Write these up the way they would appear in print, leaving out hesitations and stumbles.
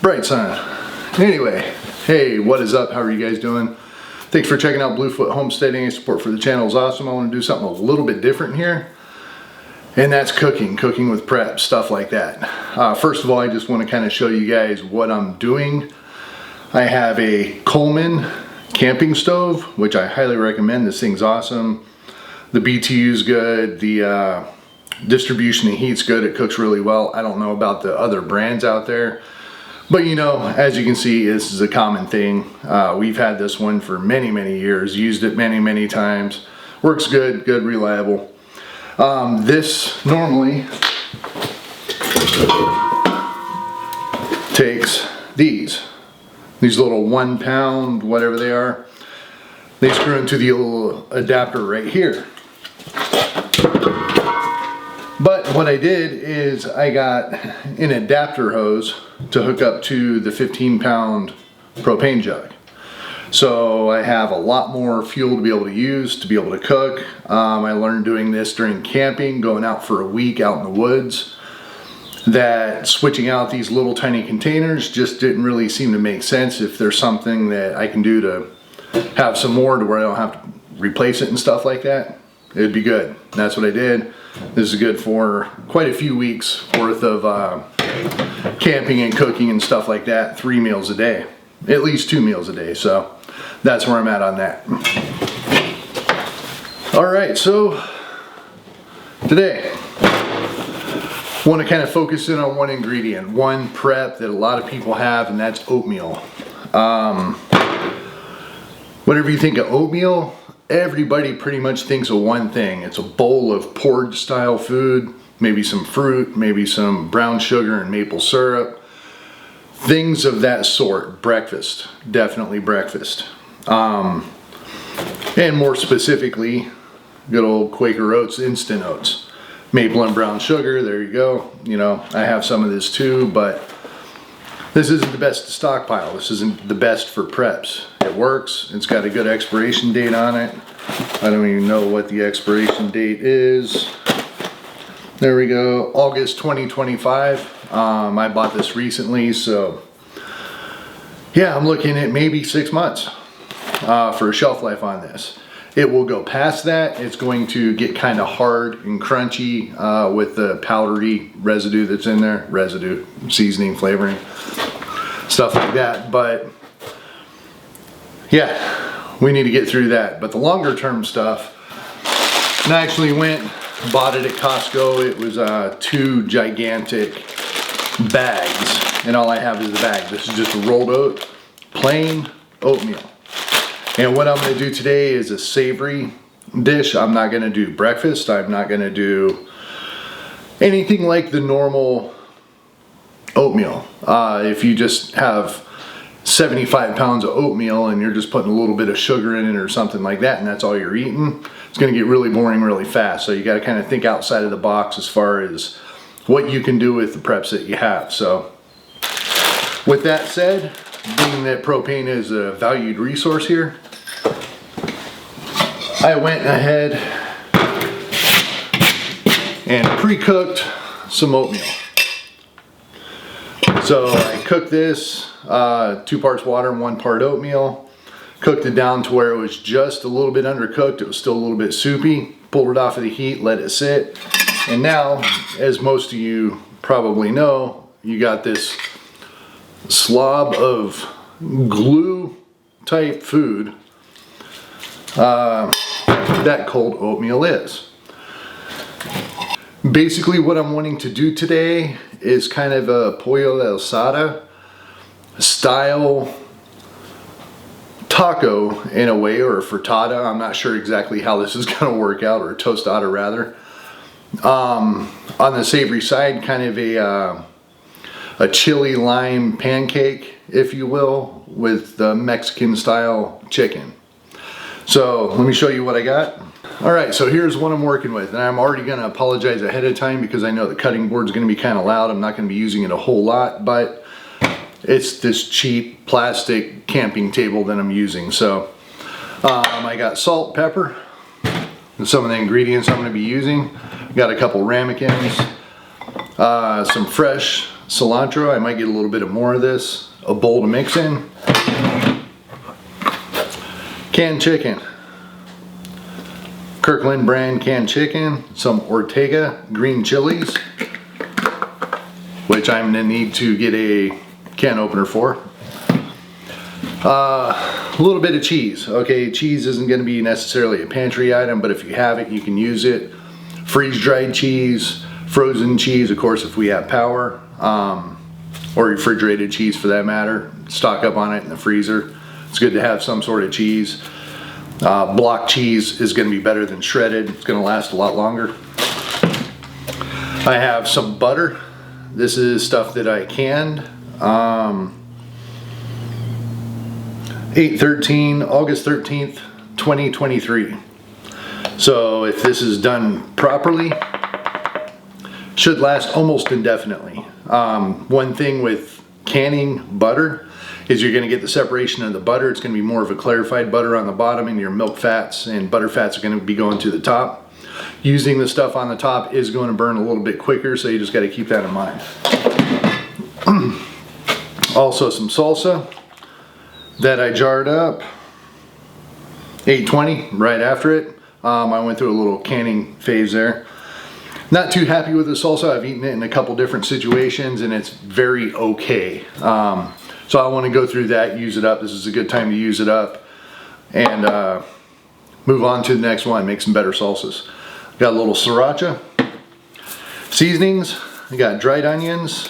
Bright sun. Anyway, hey, what is up? How are you guys doing? Thanks for checking out Bluefoot Homesteading. Support for the channel is awesome. I want to do something a little bit different here, and that's cooking with prep, stuff like that. First of all, I just want to kind of show you guys what I'm doing. I have a Coleman camping stove, which I highly recommend. This thing's awesome. The BTU is good. The distribution and heat's good. It cooks really well. I don't know about the other brands out there, but you know, as you can see, this is a common thing. We've had this one for many years, used it many times. Works good, reliable. This normally takes these little 1 pound, whatever they are. They screw into the little adapter right here. But what I did is I got an adapter hose to hook up to the 15-pound propane jug. So I have a lot more fuel to be able to use, to be able to cook. I learned doing this during camping, going out for a week out in the woods, that switching out these little tiny containers just didn't really seem to make sense. If there's something that I can do to have some more to where I don't have to replace it and stuff like that, it'd be good. And that's what I did. This is good for quite a few weeks worth of camping and cooking and stuff like that. 3 meals a day, at least 2 meals a day. So that's where I'm at on that. All right, so today I want to kind of focus in on one ingredient, one prep that a lot of people have, and that's oatmeal. Whenever you think of oatmeal, everybody pretty much thinks of one thing. It's a bowl of porridge style food, maybe some fruit, maybe some brown sugar and maple syrup, things of that sort. Breakfast, definitely breakfast. And more specifically, good old Quaker Oats, instant oats. Maple and brown sugar, there you go. You know, I have some of this too, but this isn't the best to stockpile. This isn't the best for preps. It works. It's got a good expiration date on it. I don't even know what the expiration date is. There we go, August 2025. I bought this recently, so yeah, I'm looking at maybe 6 months for a shelf life on this. It will go past that. It's going to get kind of hard and crunchy with the powdery residue that's in there. Residue, seasoning, flavoring, stuff like that. But yeah, we need to get through that. But the longer term stuff, and I actually went, bought it at Costco. It was 2 gigantic bags, and all I have is the bag. This is just a rolled oat, plain oatmeal. And what I'm going to do today is a savory dish. I'm not going to do breakfast. I'm not going to do anything like the normal oatmeal. If you just have 75 pounds of oatmeal and you're just putting a little bit of sugar in it or something like that, and that's all you're eating, it's going to get really boring really fast. So you got to kind of think outside of the box as far as what you can do with the preps that you have. So with that said, being that propane is a valued resource here, I went ahead and pre-cooked some oatmeal. So I cooked this 2 parts water and 1 part oatmeal. Cooked it down to where it was just a little bit undercooked. It was still a little bit soupy. Pulled it off of the heat, let it sit. And now, as most of you probably know, you got this slob of glue type food that cold oatmeal is. Basically what I'm wanting to do today is kind of a pollo asada style taco in a way, or a frittata. I'm not sure exactly how this is going to work out, or a tostada rather. On the savory side, kind of a chili lime pancake, if you will, with the Mexican style chicken. So let me show you what I got. All right, so here's what I'm working with, and I'm already going to apologize ahead of time because I know the cutting board is going to be kind of loud. I'm not going to be using it a whole lot, but it's this cheap plastic camping table that I'm using. So I got salt, pepper, and some of the ingredients I'm going to be using. Got a couple ramekins, some fresh cilantro. I might get a little bit of more of this. A bowl to mix in. Canned chicken. Kirkland brand canned chicken. Some Ortega green chilies, which I'm gonna need to get a can opener for. A little bit of cheese. Okay, cheese isn't gonna be necessarily a pantry item, but if you have it, you can use it. Freeze-dried cheese, frozen cheese, of course, if we have power, or refrigerated cheese for that matter. Stock up on it in the freezer. It's good to have some sort of cheese. Block cheese is gonna be better than shredded. It's gonna last a lot longer. I have some butter. This is stuff that I canned. August 13th, 2023. So if this is done properly, should last almost indefinitely. One thing with canning butter is you're going to get the separation of the butter. It's going to be more of a clarified butter on the bottom, and your milk fats and butter fats are going to be going to the top. Using the stuff on the top is going to burn a little bit quicker, so you just got to keep that in mind. Also some salsa that I jarred up. 820 right after it. I went through a little canning phase there. Not too happy with the salsa. I've eaten it in a couple different situations and it's very okay. So I want to go through that, use it up. This is a good time to use it up and move on to the next one, make some better salsas. Got a little sriracha. Seasonings, I got dried onions,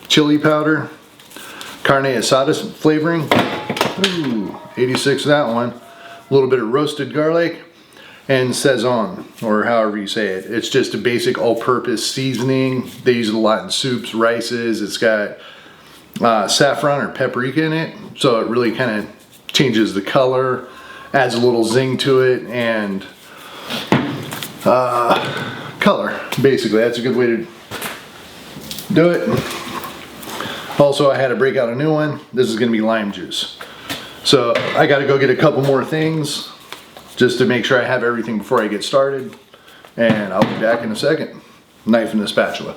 chili powder, carne asada flavoring. Ooh, 86 that one. A little bit of roasted garlic and Szechuan, or however you say it. It's just a basic all-purpose seasoning. They use it a lot in soups, rices. It's got saffron or paprika in it, so it really kind of changes the color, adds a little zing to it, and color, basically. That's a good way to do it. Also, I had to break out a new one. This is going to be lime juice. So I got to go get a couple more things just to make sure I have everything before I get started, and I'll be back in a second. Knife and a spatula.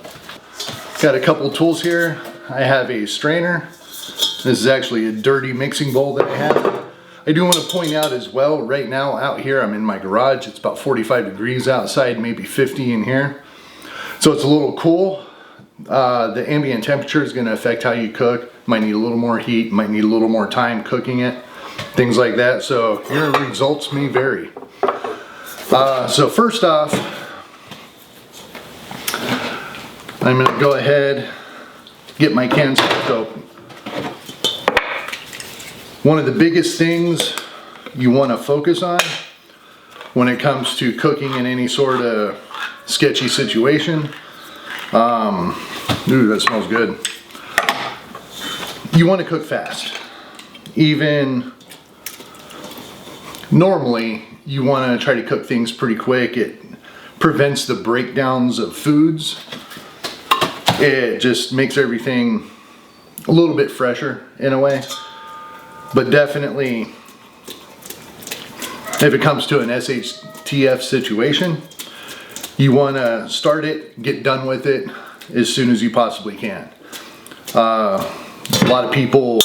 Got a couple tools here. I have a strainer. This is actually a dirty mixing bowl that I have. I do want to point out as well, right now out here I'm in my garage. It's about 45 degrees outside, maybe 50 in here. So it's a little cool. The ambient temperature is going to affect how you cook. Might need a little more heat, might need a little more time cooking it, things like that. So your results may vary. So first off, I'm going to go ahead, get my cans open. One of the biggest things you want to focus on when it comes to cooking in any sort of sketchy situation, ooh, that smells good. You want to cook fast. Even normally, you want to try to cook things pretty quick. It prevents the breakdowns of foods. It just makes everything a little bit fresher in a way. But definitely, if it comes to an SHTF situation, you want to start it, get done with it as soon as you possibly can. A lot of people,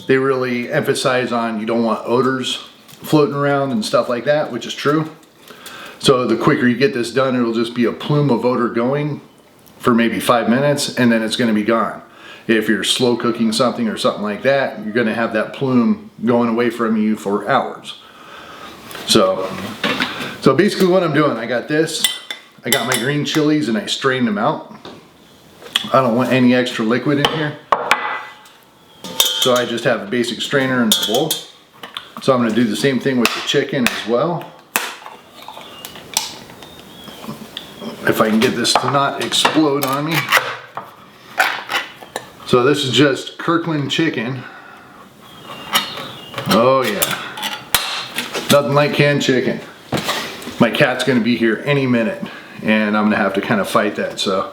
they really emphasize on you don't want odors floating around and stuff like that, which is true. So the quicker you get this done, it'll just be a plume of odor going for maybe 5 minutes, and then it's going to be gone. If you're slow cooking something or something like that, you're going to have that plume going away from you for hours. So basically what I'm doing, I got this, I got my green chilies and I strained them out. I don't want any extra liquid in here. So I just have a basic strainer in the bowl. So I'm going to do the same thing with the chicken as well. If I can get this to not explode on me. So this is just Kirkland chicken. Oh yeah. Nothing like canned chicken. My cat's gonna be here any minute and I'm gonna have to kind of fight that, so.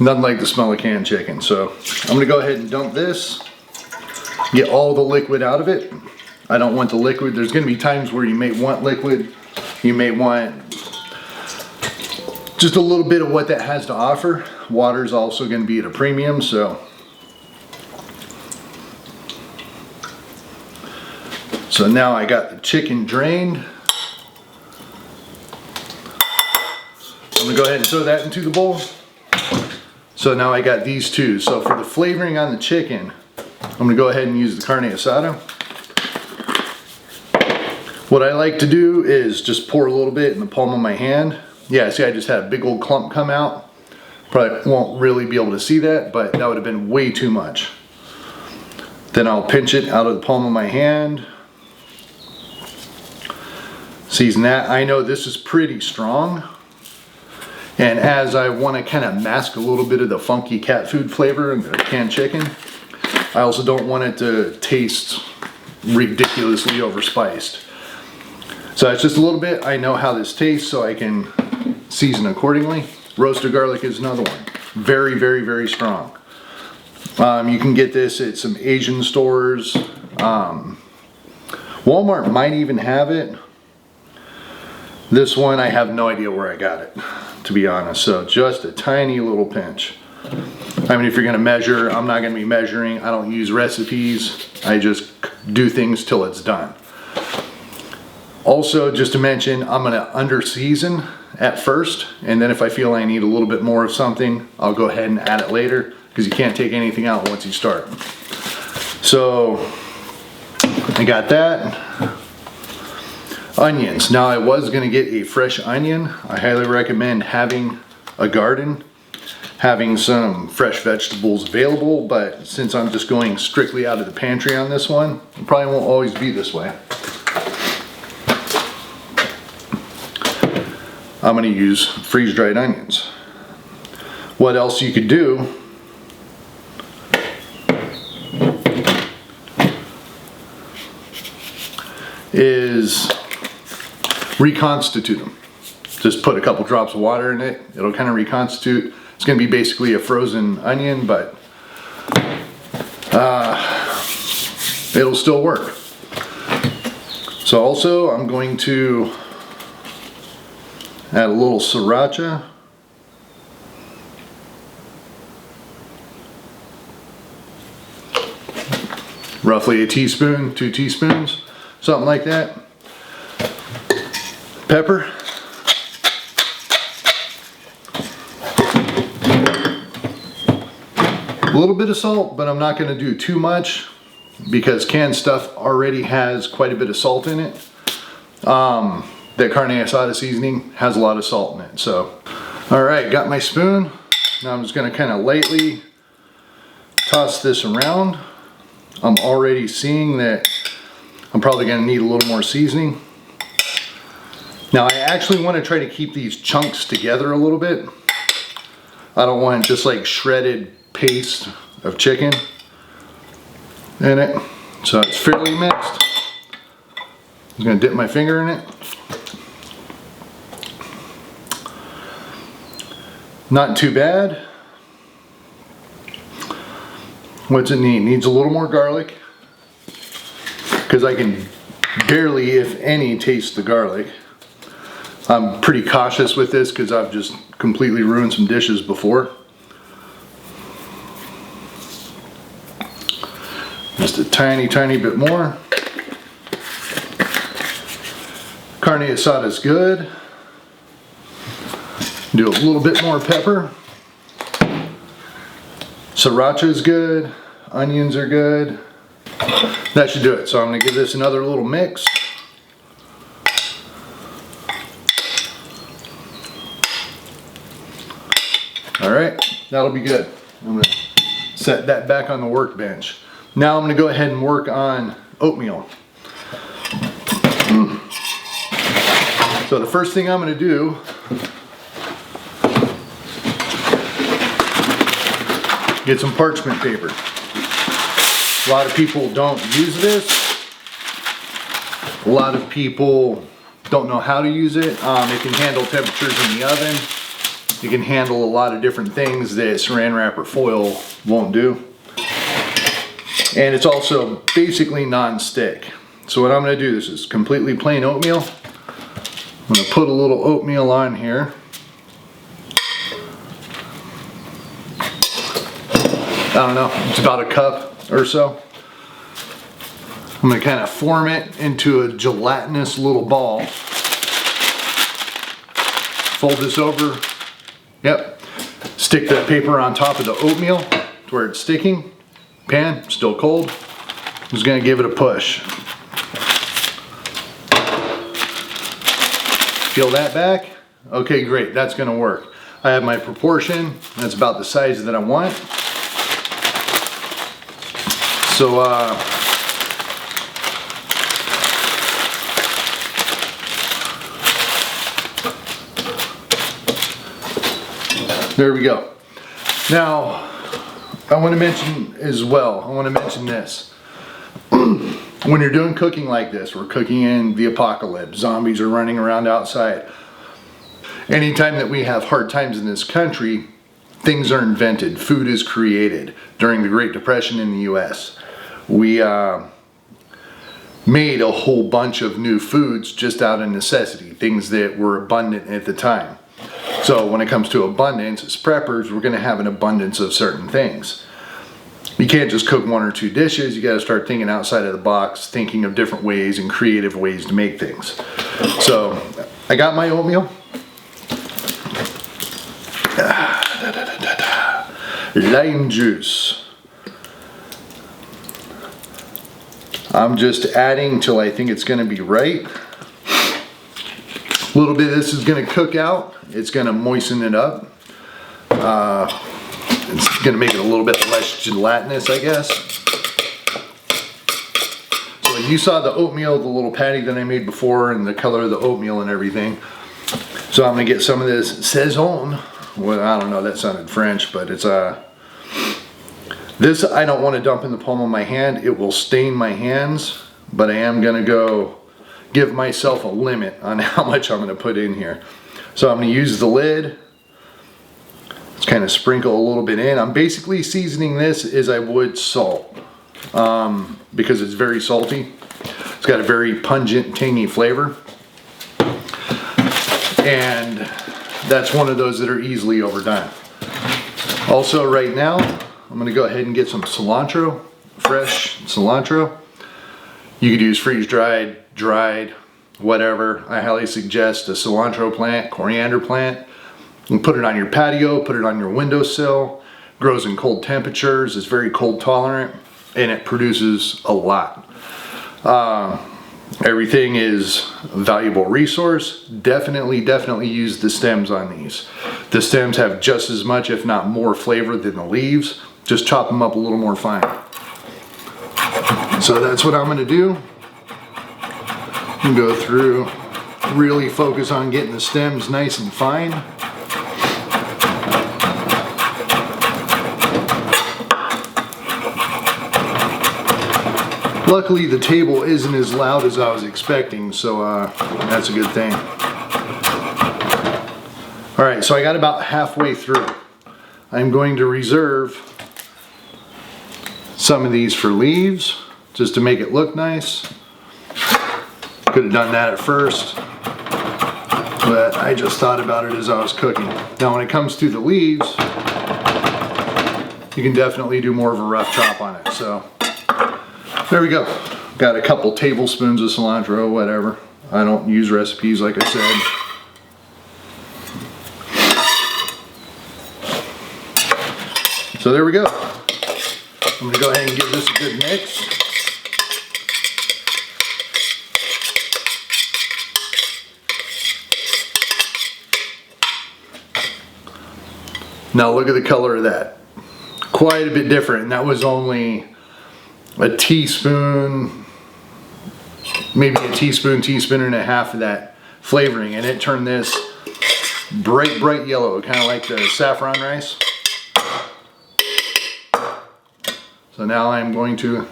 Nothing like the smell of canned chicken. So I'm gonna go ahead and dump this. Get all the liquid out of it. I don't want the liquid. There's gonna be times where you may want liquid. You may want just a little bit of what that has to offer. Water is also going to be at a premium, so now I got the chicken drained. I'm going to go ahead and throw that into the bowl. So now I got these two. So for the flavoring on the chicken, I'm going to go ahead and use the carne asada. What I like to do is just pour a little bit in the palm of my hand. Yeah, see, I just had a big old clump come out. Probably won't really be able to see that, but that would have been way too much. Then I'll pinch it out of the palm of my hand. Season that. I know this is pretty strong. And as I want to kind of mask a little bit of the funky cat food flavor in the canned chicken, I also don't want it to taste ridiculously overspiced. So it's just a little bit. I know how this tastes, so I can season accordingly. Roasted garlic is another one. Very, very, very strong. You can get this at some Asian stores. Walmart might even have it. This one, I have no idea where I got it, to be honest. So just a tiny little pinch. I mean, if you're going to measure, I'm not going to be measuring. I don't use recipes. I just do things till it's done. Also, just to mention, I'm going to under season at first, and then if I feel I need a little bit more of something, I'll go ahead and add it later, because you can't take anything out once you start. So I got that. Onions. Now I was going to get a fresh onion. I highly recommend having a garden, having some fresh vegetables available, but since I'm just going strictly out of the pantry on this one, it probably won't always be this way. I'm going to use freeze-dried onions. What else you could do is reconstitute them. Just put a couple drops of water in it. It'll kind of reconstitute. It's going to be basically a frozen onion, but it'll still work. So also I'm going to add a little sriracha. Roughly a teaspoon, 2 teaspoons, something like that. Pepper. A little bit of salt, but I'm not going to do too much because canned stuff already has quite a bit of salt in it. That carne asada seasoning has a lot of salt in it. So, alright, got my spoon. Now I'm just going to kind of lightly toss this around. I'm already seeing that I'm probably going to need a little more seasoning. Now I actually want to try to keep these chunks together a little bit. I don't want just like shredded paste of chicken in it. So it's fairly mixed. I'm going to dip my finger in it. Not too bad. What's it need? Needs a little more garlic, because I can barely, if any, taste the garlic. I'm pretty cautious with this because I've just completely ruined some dishes before. Just a tiny, tiny bit more. Carne asada is good. Do a little bit more pepper. Sriracha is good. Onions are good. That should do it. So I'm going to give this another little mix. Alright, that'll be good. I'm going to set that back on the workbench. Now I'm going to go ahead and work on oatmeal. So the first thing I'm going to do get some parchment paper. A lot of people don't use this. A lot of people don't know how to use it. It can handle temperatures in the oven. It can handle a lot of different things that saran wrap or foil won't do. And it's also basically non-stick. So what I'm going to do, this is completely plain oatmeal. I'm going to put a little oatmeal on here. I don't know, it's about a cup or so. I'm gonna kind of form it into a gelatinous little ball. Fold this over. Yep. Stick that paper on top of the oatmeal to where it's sticking. Pan, still cold. I'm just gonna give it a push. Peel that back. Okay, great, that's gonna work. I have my proportion. That's about the size that I want. So, there we go. Now, I want to mention as well, I want to mention this. When you're doing cooking like this, we're cooking in the apocalypse, zombies are running around outside. Anytime that we have hard times in this country, things are invented, food is created. During the Great Depression in the US, we made a whole bunch of new foods just out of necessity, things that were abundant at the time. So when it comes to abundance, as preppers, we're going to have an abundance of certain things. You can't just cook 1 or 2 dishes. You got to start thinking outside of the box, thinking of different ways and creative ways to make things. So I got my oatmeal. Lime juice. I'm just adding till I think it's going to be right. A little bit of this is going to cook out. It's going to moisten it up. It's going to make it a little bit less gelatinous, I guess. So you saw the oatmeal, the little patty that I made before, and the color of the oatmeal and everything. So I'm going to get some of this saison. Well, I don't know, that sounded French, but it's this I don't want to dump in the palm of my hand. It will stain my hands, but I am going to go give myself a limit on how much I'm going to put in here. So I'm going to use the lid. Let's kind of sprinkle a little bit in. I'm basically seasoning this as I would salt because it's very salty. It's got a very pungent, tangy flavor. And that's one of those that are easily overdone. Also right now, I'm going to go ahead and get some cilantro, fresh cilantro. You could use freeze-dried, dried, whatever. I highly suggest a cilantro plant, coriander plant. You can put it on your patio, put it on your windowsill. Grows in cold temperatures, it's very cold tolerant, and it produces a lot. Everything is a valuable resource. Definitely use the stems on these. The stems have just as much, if not more, flavor than the leaves. Just chop them up a little more fine. So that's what I'm going to do. And go through, really focus on getting the stems nice and fine. Luckily the table isn't as loud as I was expecting, so that's a good thing. Alright, so I got about halfway through. I'm going to reserve some of these for leaves, just to make it look nice. Could have done that at first, but I just thought about it as I was cooking. Now when it comes to the leaves, you can definitely do more of a rough chop on it. So there we go. Got a couple tablespoons of cilantro, whatever. I don't use recipes like I said. So there we go. I'm gonna go ahead and give this a good mix. Now look at the color of that. Quite a bit different, and that was only a teaspoon, maybe a teaspoon and a half of that flavoring, and it turned this bright yellow, kind of like the saffron rice. So now I'm going to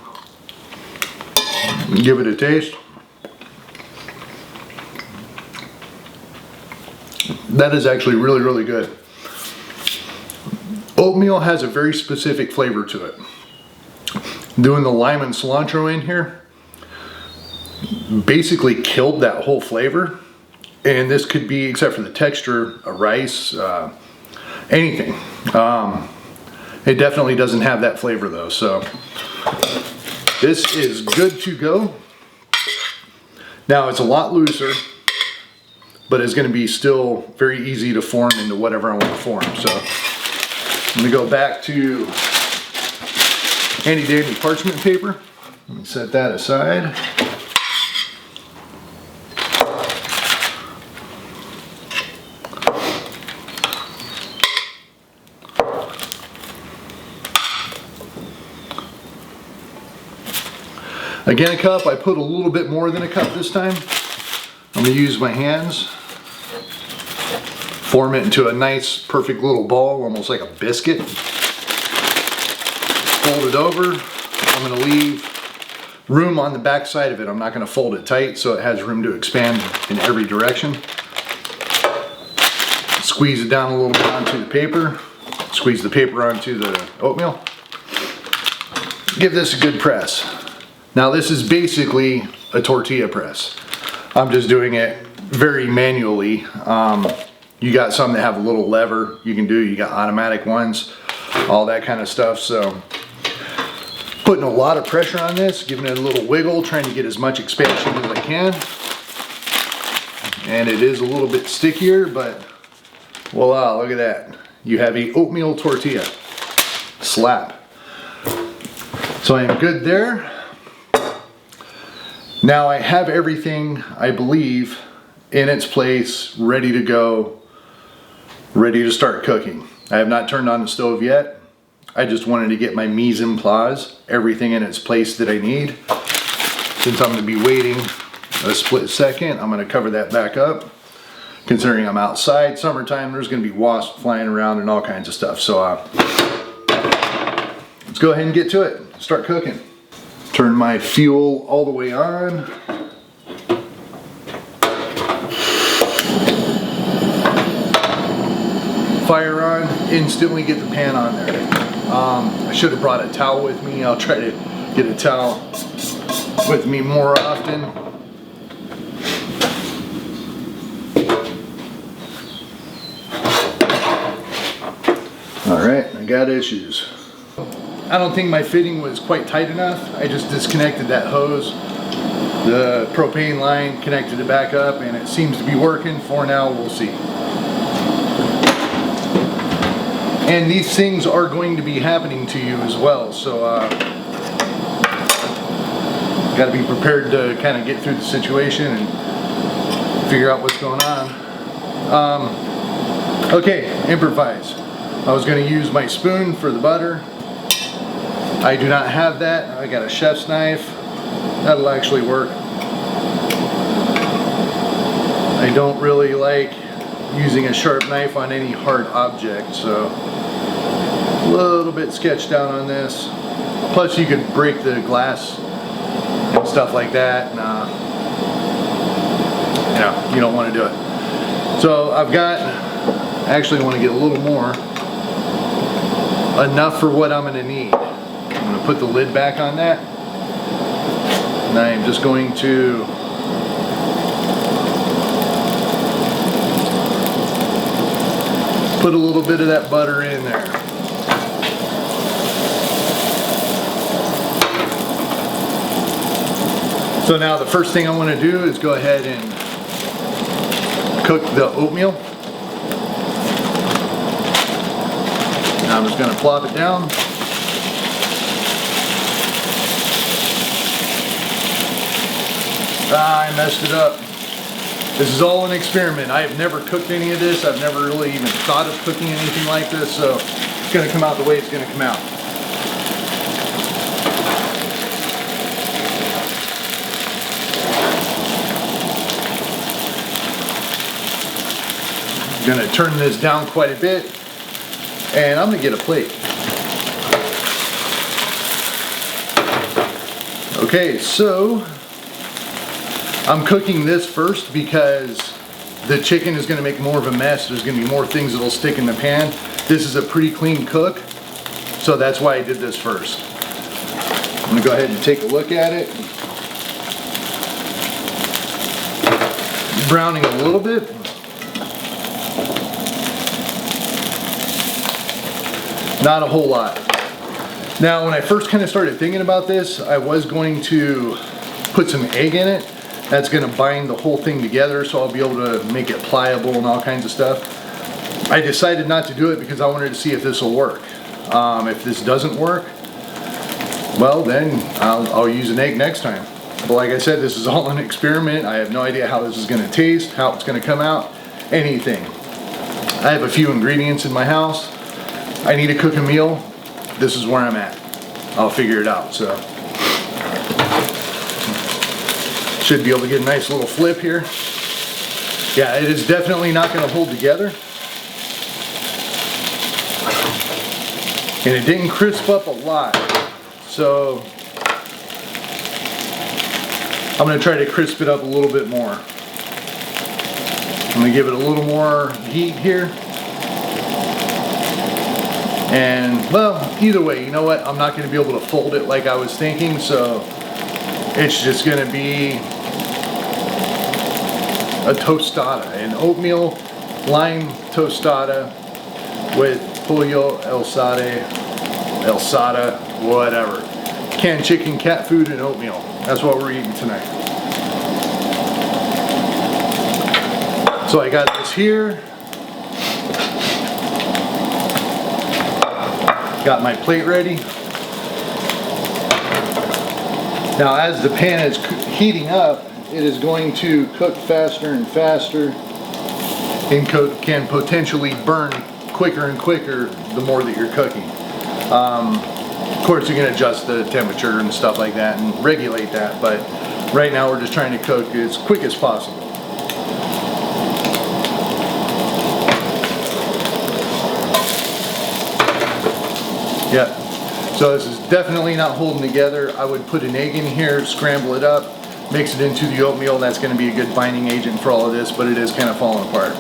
give it a taste. That is actually really good. Oatmeal has a very specific flavor to it. Doing the lime and cilantro in here basically killed that whole flavor. And this could be, except for the texture, a rice, anything. It definitely doesn't have that flavor though, so this is good to go. Now it's a lot looser, but it's going to be still very easy to form into whatever I want to form. So I'm going to go back to handy-dandy parchment paper. Let me set that aside. Again, a cup. I put a little bit more than a cup this time. I'm going to use my hands, form it into a nice, perfect little ball, almost like a biscuit. Fold it over. I'm going to leave room on the back side of it. I'm not going to fold it tight so it has room to expand in every direction. Squeeze it down a little bit onto the paper. Squeeze the paper onto the oatmeal. Give this a good press. Now this is basically a tortilla press. I'm just doing it very manually. You got some that have a little lever you can do. You got automatic ones, all that kind of stuff. So putting a lot of pressure on this, giving it a little wiggle, trying to get as much expansion as I can. And it is a little bit stickier, but voila, look at that. You have a oatmeal tortilla. Slap. So I am good there. Now I have everything, I believe, in its place, ready to go, ready to start cooking. I have not turned on the stove yet. I just wanted to get my mise en place, everything in its place that I need. Since I'm going to be waiting a split second, I'm going to cover that back up. Considering I'm outside, summertime, there's going to be wasps flying around and all kinds of stuff. So let's go ahead and get to it, start cooking. Turn my fuel all the way on. Fire on, instantly get the pan on there. I should have brought a towel with me. I'll try to get a towel with me more often. All right, I got issues. I don't think my fitting was quite tight enough. I just disconnected that hose. The propane line, connected it back up, and it seems to be working for now. We'll see. And these things are going to be happening to you as well, so got to be prepared to kind of get through the situation and figure out what's going on. Okay, improvise. I was going to use my spoon for the butter. I do not have that. I got a chef's knife. That'll actually work. I don't really like using a sharp knife on any hard object, so a little bit sketched out on this. Plus you could break the glass and stuff like that. Nah, you don't want to do it. So I've got, I actually want to get a little more. Enough for what I'm going to need. I'm going to put the lid back on that, and I am just going to put a little bit of that butter in there. So now the first thing I want to do is go ahead and cook the oatmeal. Now I'm just going to plop it down. I messed it up. This is all an experiment. I have never cooked any of this. I've never really even thought of cooking anything like this, so it's going to come out the way it's going to come out. I'm going to turn this down quite a bit, and I'm going to get a plate. Okay, so I'm cooking this first because the chicken is going to make more of a mess. There's going to be more things that will stick in the pan. This is a pretty clean cook, so that's why I did this first. I'm going to go ahead and take a look at it. Browning a little bit. Not a whole lot. Now, when I first kind of started thinking about this, I was going to put some egg in it. That's going to bind the whole thing together, so I'll be able to make it pliable and all kinds of stuff. I decided not to do it because I wanted to see if this will work. If this doesn't work, well, then I'll use an egg next time. But like I said, this is all an experiment. I have no idea how this is going to taste, how it's going to come out, anything. I have a few ingredients in my house. I need to cook a meal. This is where I'm at. I'll figure it out. So should be able to get a nice little flip here. Yeah, it is definitely not going to hold together. And it didn't crisp up a lot. So I'm going to try to crisp it up a little bit more. I'm going to give it a little more heat here. And, well, either way, you know what? I'm not going to be able to fold it like I was thinking, so it's just going to be a tostada, an oatmeal lime tostada with pollo, elsada, whatever. Canned chicken, cat food, and oatmeal. That's what we're eating tonight. So I got this here. Got my plate ready. Now as the pan is heating up, it is going to cook faster and faster and can potentially burn quicker and quicker the more that you're cooking. Of course you can adjust the temperature and stuff like that and regulate that, but right now we're just trying to cook as quick as possible. Yeah, so this is definitely not holding together. I would put an egg in here, scramble it up, mix it into the oatmeal. That's going to be a good binding agent for all of this, but it is kind of falling apart.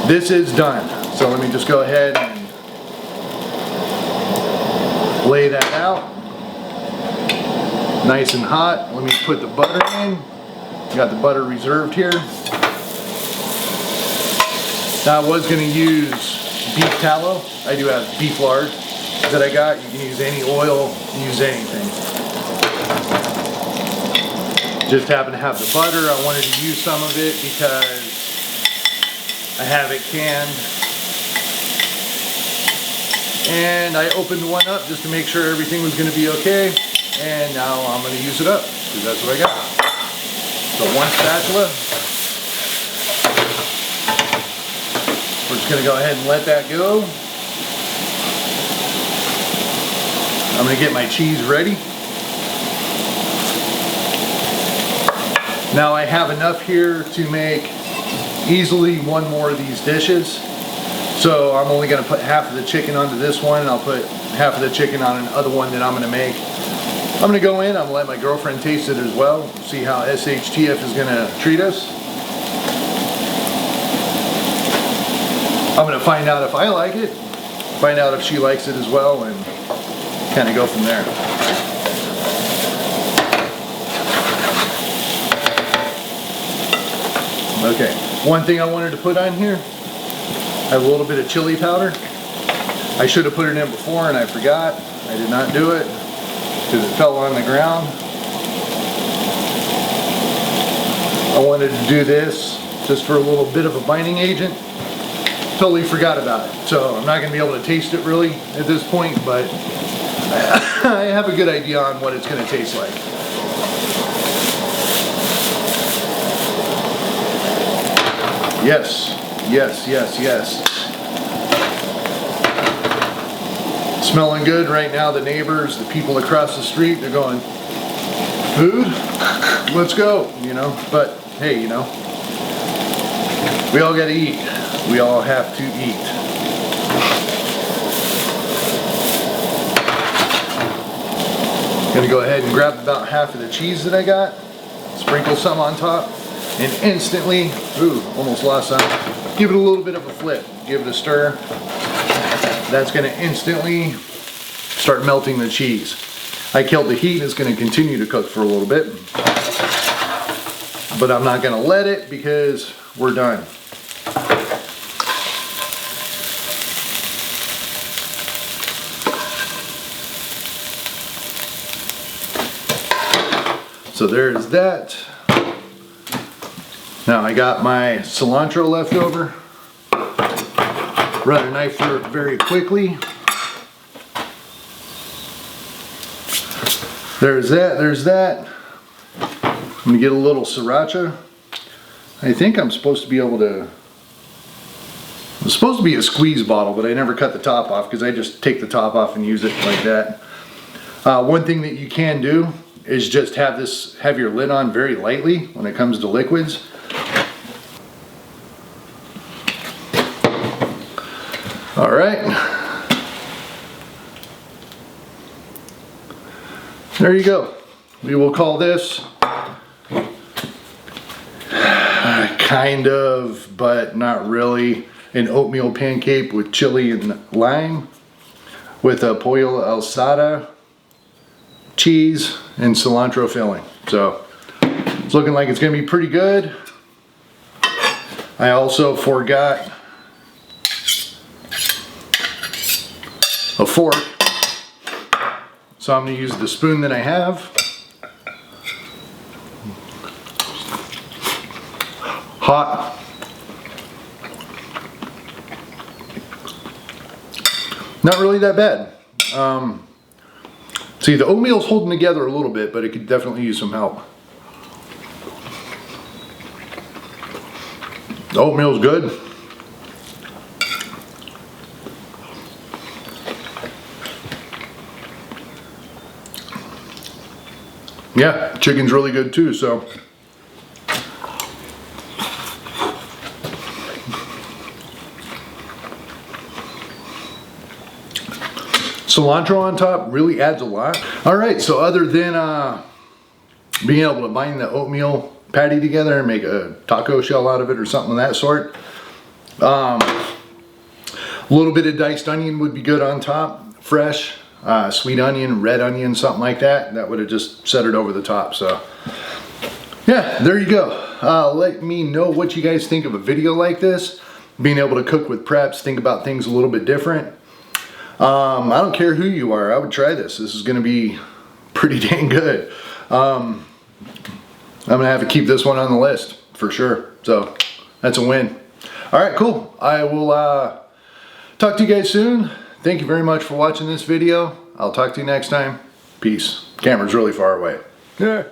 This is done. So let me just go ahead and lay that out. Nice and hot. Let me put the butter in. Got the butter reserved here. Now I was going to use beef tallow. I do have beef lard that I got. You can use any oil, use anything. Just happen to have the butter. I wanted to use some of it because I have it canned. And I opened one up just to make sure everything was going to be okay. And now I'm going to use it up because that's what I got. So one spatula. We're just going to go ahead and let that go. I'm going to get my cheese ready. Now I have enough here to make easily one more of these dishes. So I'm only going to put half of the chicken onto this one, and I'll put half of the chicken on another one that I'm going to make. I'm going to go in, I'm going to let my girlfriend taste it as well, see how SHTF is going to treat us. I'm going to find out if I like it, find out if she likes it as well, and kind of go from there. Okay, one thing I wanted to put on here, I have a little bit of chili powder. I should have put it in before and I forgot. I did not do it because it fell on the ground. I wanted to do this just for a little bit of a binding agent. Totally forgot about it. So I'm not going to be able to taste it really at this point, but I have a good idea on what it's going to taste like. Yes, yes, yes, yes. Smelling good right now. The neighbors, the people across the street, they're going, food? Let's go, you know. But hey, you know, we all got to eat. We all have to eat. Gonna go ahead and grab about half of the cheese that I got, sprinkle some on top, and instantly, ooh, almost lost some. Give it a little bit of a flip, give it a stir. That's gonna instantly start melting the cheese. I killed the heat, it's gonna continue to cook for a little bit, but I'm not gonna let it because we're done. So there's that. Now I got my cilantro left over. Run a knife through it very quickly. There's that, there's that. I'm gonna get a little sriracha. I think I'm supposed to be able to, it's supposed to be a squeeze bottle, but I never cut the top off because I just take the top off and use it like that. One thing that you can do is just have your lid on very lightly when it comes to liquids. All right. There you go. We will call this kind of, but not really, an oatmeal pancake with chili and lime with a pollo alzada, cheese, and cilantro filling. So it's looking like it's going to be pretty good. I also forgot a fork, so I'm going to use the spoon that I have. Hot. Not really that bad. See, the oatmeal's holding together a little bit, but it could definitely use some help. The oatmeal's good. Yeah, chicken's really good too, so. Cilantro on top really adds a lot. All right, so other than being able to bind the oatmeal patty together and make a taco shell out of it or something of that sort, a little bit of diced onion would be good on top, fresh. Sweet onion, red onion, something like that. That would have just set it over the top. So yeah, there you go. Let me know what you guys think of a video like this. Being able to cook with preps, think about things a little bit different. I don't care who you are, I would try this. This is going to be pretty dang good. I'm going to have to keep this one on the list for sure. So that's a win. All right, cool. I will talk to you guys soon. Thank you very much for watching this video. I'll talk to you next time. Peace. Camera's really far away. Yeah.